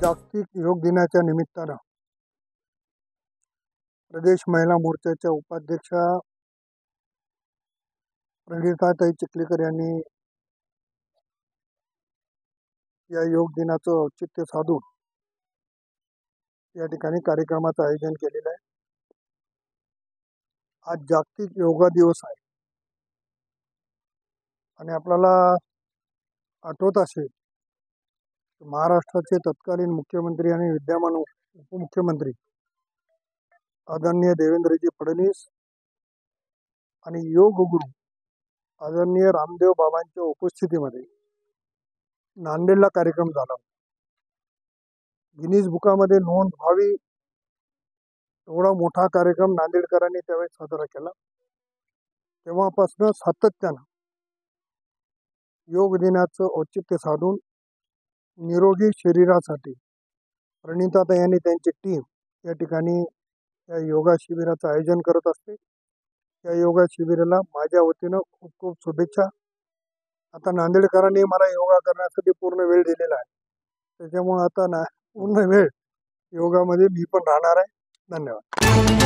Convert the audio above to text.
जागतिक योग दिनाच्या निमित्तानं प्रदेश महिला मोर्चाच्या उपाध्यक्षा प्रणिताताई चिखलीकर यांनी या योग दिनाचं औचित्य साधून या ठिकाणी कार्यक्रमाचं आयोजन केलेलं आहे। आज जागतिक योगा दिवस आहे आणि आपल्याला आठवत असेल महाराष्ट्राचे तत्कालीन मुख्यमंत्री आणि विद्यमान उपमुख्यमंत्री आदरणीय देवेंद्रजी फडणवीस आणि योग गुरु आदरणीय रामदेव बाबांच्या उपस्थितीमध्ये नांदेडला कार्यक्रम झाला। गिनीज बुकामध्ये नोंद व्हावी एवढा मोठा कार्यक्रम नांदेडकरांनी त्यावेळेस साजरा केला। तेव्हापासून सातत्यानं योग दिनाचं औचित्य साधून निरोगी शरीरासाठी प्रणिताताई यांनी त्यांची टीम या ठिकाणी या योगा शिबिराचं आयोजन करत असते। या योगा शिबिराला माझ्या वतीनं खूप खूप शुभेच्छा। आता नांदेडकरांनी मला योगा करण्यासाठी पूर्ण वेळ दिलेला आहे, त्याच्यामुळे आता पूर्ण वेळ योगामध्ये मी पण राहणार आहे। धन्यवाद।